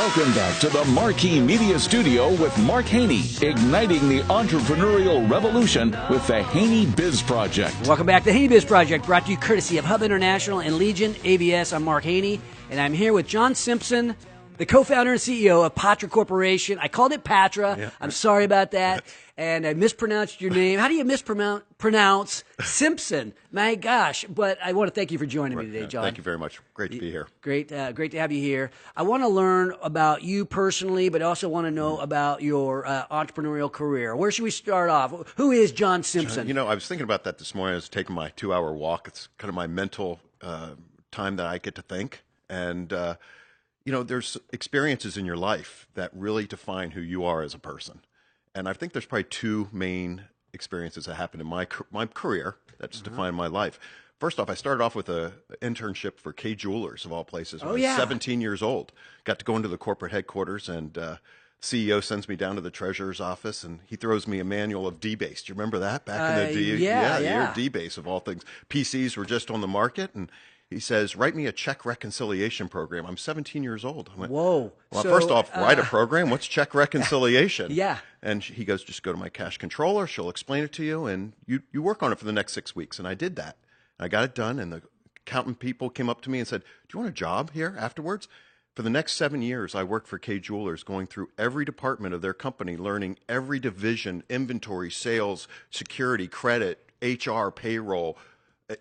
Welcome back to the Marquee Media Studio with Mark Haney, igniting the entrepreneurial revolution with the Haney Biz Project. Welcome back to the Haney Biz Project, brought to you courtesy of Hub International and Legion AVS. I'm Mark Haney, and I'm here with John Simpson, the co-founder and CEO of Patra Corporation. I called it Patra. Yeah. I'm sorry about that. And I mispronounced your name. How do you mispronounce Simpson? My gosh. But I want to thank you for joining me today, John. Thank you very much. Great to be here. Great to have you here. I want to learn about you personally, but also want to know about your entrepreneurial career. Where should we start off? Who is John Simpson? You know, I was thinking about that this morning. I was taking my 2-hour walk. It's kind of my mental time that I get to think. And, you know, there's experiences in your life that really define who you are as a person. And I think there's probably two main experiences that happened in my career that's defined my life. First off, I started off with an internship for Kay Jewelers, of all places. When I was 17 years old. Got to go into the corporate headquarters, and CEO sends me down to the treasurer's office, and he throws me a manual of D-Base. Do you remember that? Back in the D? Yeah. D-Base, of all things. PCs were just on the market, and he says, write me a check reconciliation program. I'm 17 years old. I went, whoa. Well, first off, write a program. What's check reconciliation? Yeah. And he goes, just go to my cash controller. She'll explain it to you, and you work on it for the next 6 weeks. And I did that. And I got it done, and the accountant people came up to me and said, do you want a job here afterwards? For the next 7 years, I worked for Kay Jewelers, going through every department of their company, learning every division, inventory, sales, security, credit, HR, payroll,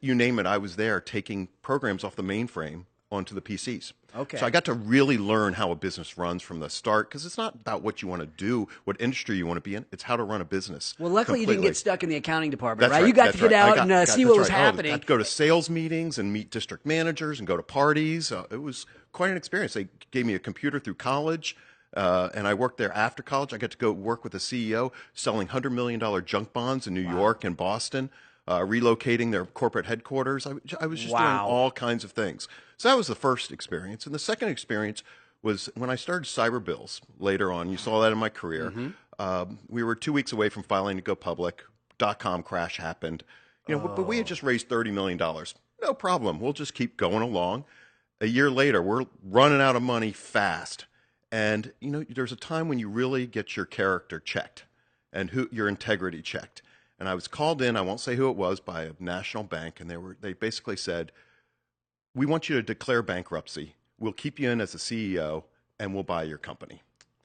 you name it. I was there taking programs off the mainframe onto the PCs. Okay. So I got to really learn how a business runs from the start, because it's not about what you want to do, what industry you want to be in. It's how to run a business. Well, luckily completely. you didn't get stuck in the accounting department, That's right? You got to get out and see what was happening. I got to go to sales meetings and meet district managers and go to parties. It was quite an experience. They gave me a computer through college, and I worked there after college. I got to go work with the CEO selling $100 million junk bonds in New York and Boston. Relocating their corporate headquarters. I was just doing all kinds of things. So that was the first experience. And the second experience was when I started Cyberbills later on. You saw that in my career. We were 2 weeks away from filing to go public. .com crash happened. You know, but we had just raised $30 million. No problem. We'll just keep going along. A year later, we're running out of money fast. And, you know, there's a time when you really get your character checked and your integrity checked. And I was called in, I won't say who it was, by a national bank, and they basically said, we want you to declare bankruptcy. We'll keep you in as a CEO, and we'll buy your company.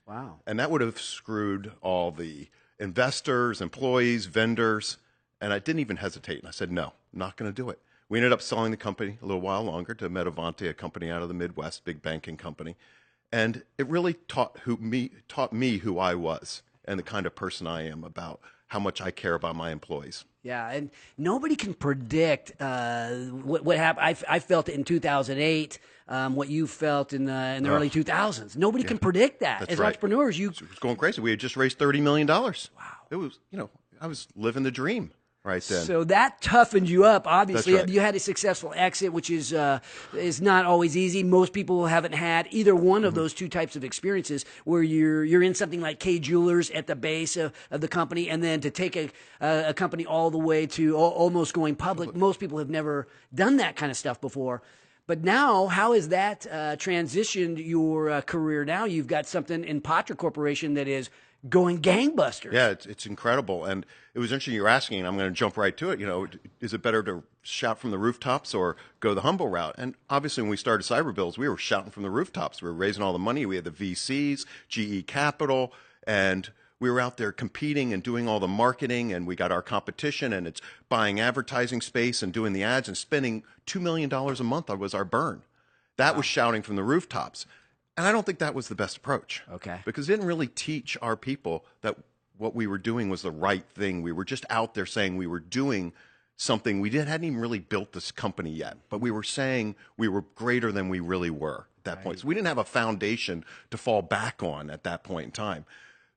Wow. And that would have screwed all the investors, employees, vendors, and I didn't even hesitate. And I said, no, I'm not going to do it. We ended up selling the company a little while longer to Metavante, a company out of the Midwest, big banking company. And it really taught me who I was and the kind of person I am, about how much I care about my employees. Yeah, and nobody can predict what happened. I felt it in 2008, what you felt in the early 2000s. Nobody can predict that. That's As right. entrepreneurs, It was going crazy. We had just raised $30 million. Wow. It was, you know, I was living the dream right then. So that toughened you up, obviously. That's right. You had a successful exit, which is not always easy. Most people haven't had either one of those two types of experiences, where you're in something like Kay Jewelers at the base of the company, and then to take a company all the way to almost going public. Most people have never done that kind of stuff before. But now, how has that transitioned your career? Now you've got something in Patra Corporation that is going gangbusters. Yeah, it's incredible. And it was interesting you're asking, and I'm going to jump right to it. You know, is it better to shout from the rooftops or go the humble route? And obviously, when we started Cyberbills, we were shouting from the rooftops. We were raising all the money. We had the VCs, GE Capital, and we were out there competing and doing all the marketing, and we got our competition, and it's buying advertising space and doing the ads and spending $2 million a month. That was our burn. That was shouting from the rooftops. And I don't think that was the best approach. Okay. Because it didn't really teach our people that what we were doing was the right thing. We were just out there saying we were doing something. We hadn't even really built this company yet, but we were saying we were greater than we really were at that point. So we didn't have a foundation to fall back on at that point in time.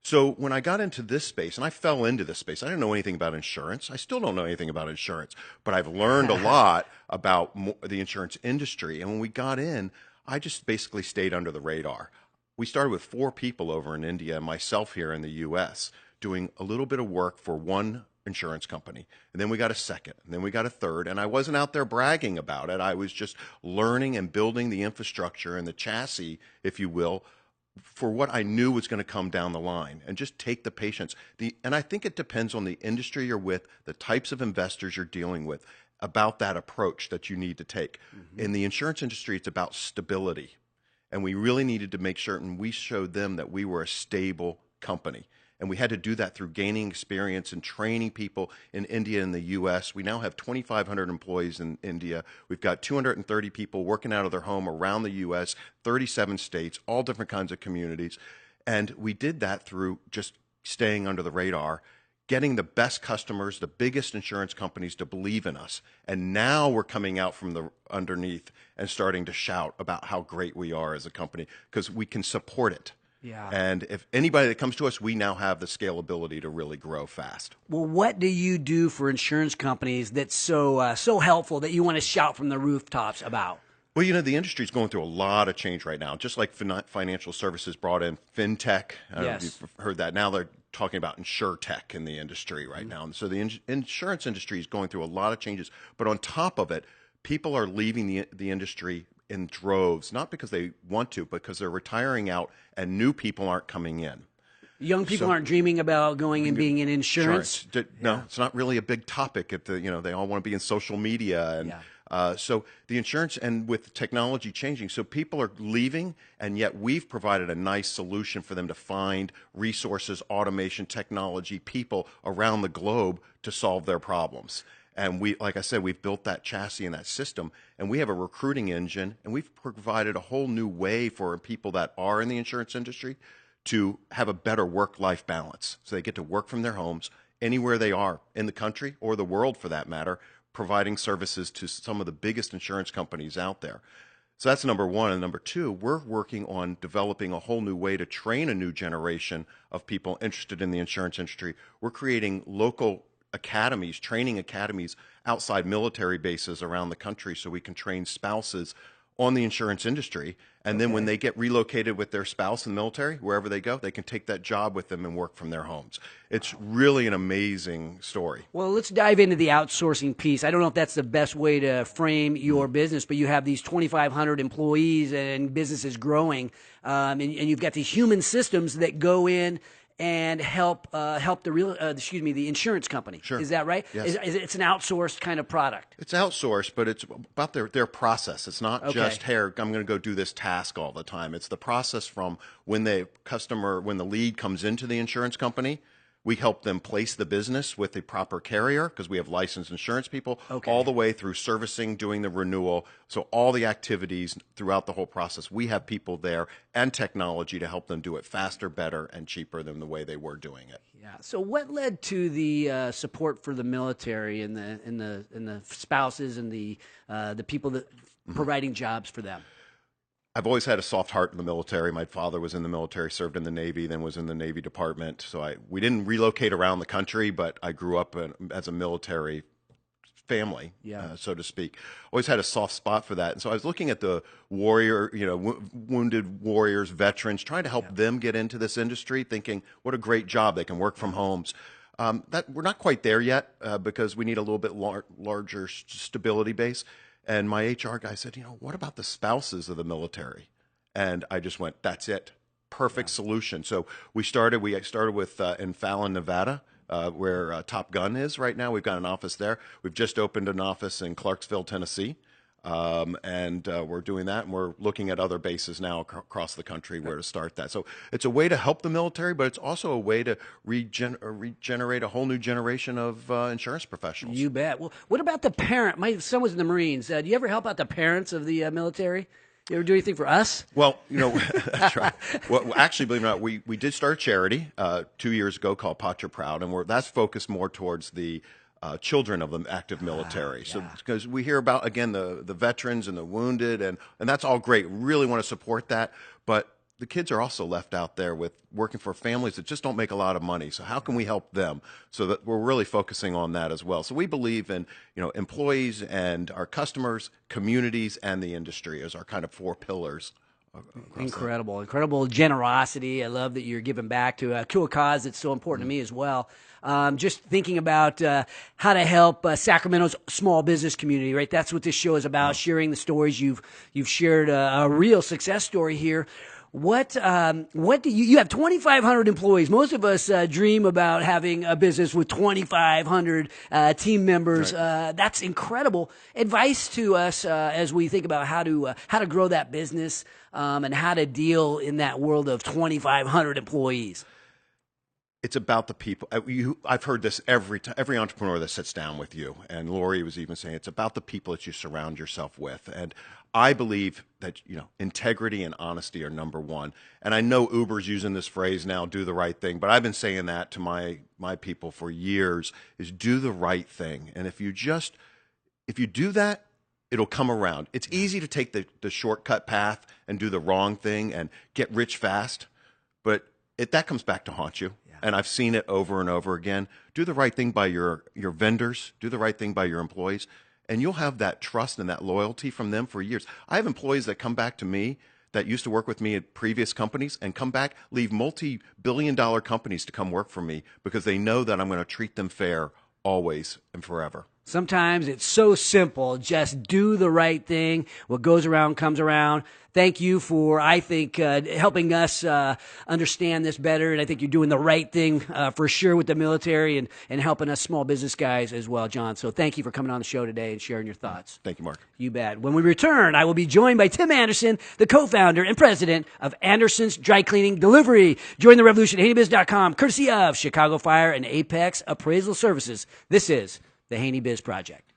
So when I got into this space, and I fell into this space, I didn't know anything about insurance. I still don't know anything about insurance, but I've learned a lot about the insurance industry. And when we got in, I just basically stayed under the radar. We started with 4 people over in India and myself here in the U.S. doing a little bit of work for one insurance company. And then we got a second, and then we got a third. And I wasn't out there bragging about it. I was just learning and building the infrastructure and the chassis, if you will, for what I knew was going to come down the line, and just take the patience. And I think it depends on the industry you're with, the types of investors you're dealing with, about that approach that you need to take. In the insurance industry, it's about stability. And we really needed to make certain we showed them that we were a stable company. And we had to do that through gaining experience and training people in India and the U.S. We now have 2,500 employees in India. We've got 230 people working out of their home around the U.S., 37 states, all different kinds of communities. And we did that through just staying under the radar, getting the best customers, the biggest insurance companies to believe in us. And now we're coming out from the underneath and starting to shout about how great we are as a company because we can support it. Yeah. And if anybody that comes to us, we now have the scalability to really grow fast. Well, what do you do for insurance companies that's so helpful that you want to shout from the rooftops about? Well, the industry is going through a lot of change right now. Just like financial services brought in fintech. I don't know if you've heard that. Now they're talking about insurtech in the industry right now. And so the insurance industry is going through a lot of changes. But on top of it, people are leaving the industry in droves, not because they want to, but because they're retiring out and new people aren't coming in. Young people aren't dreaming about going and being in insurance. No, it's not really a big topic. They all want to be in social media, and so the insurance, and with technology changing, so people are leaving, and yet we've provided a nice solution for them to find resources, automation, technology, people around the globe to solve their problems. And like I said, we've built that chassis and that system, and we have a recruiting engine, and we've provided a whole new way for people that are in the insurance industry to have a better work-life balance. So they get to work from their homes anywhere they are in the country or the world for that matter, providing services to some of the biggest insurance companies out there. So that's number one. And number two, we're working on developing a whole new way to train a new generation of people interested in the insurance industry. We're creating local academies, training academies outside military bases around the country so we can train spouses on the insurance industry. And then when they get relocated with their spouse in the military, wherever they go, they can take that job with them and work from their homes. It's really an amazing story. Well, let's dive into the outsourcing piece. I don't know if that's the best way to frame your business, but you have these 2,500 employees and businesses growing, and you've got these human systems that go in and help the insurance company. Sure. Is that right? Yes. It's an outsourced kind of product. It's outsourced, but it's about their process. It's not just, hey, I'm going to go do this task all the time. It's the process from when the lead comes into the insurance company, we help them place the business with the proper carrier because we have licensed insurance people, all the way through servicing, doing the renewal. So all the activities throughout the whole process, we have people there and technology to help them do it faster, better, and cheaper than the way they were doing it. Yeah. So what led to the support for the military and the spouses and the people that providing jobs for them? I've always had a soft heart in the military. My father was in the military, served in the Navy, then was in the Navy department. So we didn't relocate around the country, but I grew up as a military family, so to speak. Always had a soft spot for that. And so I was looking at the wounded warriors, veterans, trying to help them get into this industry, thinking, what a great job. They can work from homes. That we're not quite there yet because we need a little bit larger stability base. And my HR guy said, what about the spouses of the military? And I just went, that's it. Perfect solution. So we started with in Fallon, Nevada, where Top Gun is right now. We've got an office there. We've just opened an office in Clarksville, Tennessee. And we're doing that, and we're looking at other bases now across the country where to start that. So it's a way to help the military, but it's also a way to regenerate a whole new generation of insurance professionals. You bet. Well, what about the parent? My son was in the Marines. Do you ever help out the parents of the military? You ever do anything for us? Well, that's right. Well, actually, believe it or not, we did start a charity 2 years ago called Patra, and that's focused more towards the children of the active military. So because we hear about, again, the veterans and the wounded, and that's all great. We really want to support that. But the kids are also left out there with working for families that just don't make a lot of money. So how can we help them? So that we're really focusing on that as well. So we believe in, employees and our customers, communities, and the industry as our kind of four pillars. Incredible generosity. I love that you're giving back to a cause that's so important to me as well. Just thinking about how to help Sacramento's small business community, right? That's what this show is about, sharing the stories. You've shared a real success story here. What do you have 2,500 employees. Most of us dream about having a business with 2,500 team members. Right. That's incredible. Advice to us as we think about how to grow that business and how to deal in that world of 2,500 employees. It's about the people. I've heard this every entrepreneur that sits down with you, and Lori was even saying it's about the people that you surround yourself with. And I believe that integrity and honesty are number one. And I know Uber's using this phrase now, "do the right thing," but I've been saying that to my people for years: is do the right thing. And if you do that, it'll come around. It's easy to take the shortcut path and do the wrong thing and get rich fast, but that comes back to haunt you. And I've seen it over and over again. Do the right thing by your vendors. Do the right thing by your employees. And you'll have that trust and that loyalty from them for years. I have employees that come back to me that used to work with me at previous companies and come back, leave multi-billion-dollar companies to come work for me because they know that I'm going to treat them fair always and forever. Sometimes it's so simple. Just do the right thing. What goes around comes around. Thank you for, I think, helping us understand this better. And I think you're doing the right thing for sure with the military and helping us small business guys as well, John. So thank you for coming on the show today and sharing your thoughts. Thank you, Mark. You bet. When we return, I will be joined by Tim Anderson, the co-founder and president of Anderson's Dry Cleaning Delivery. Join the revolution at HaneyBiz.com, courtesy of Chicago Fire and Apex Appraisal Services. This is the Haney Biz Project.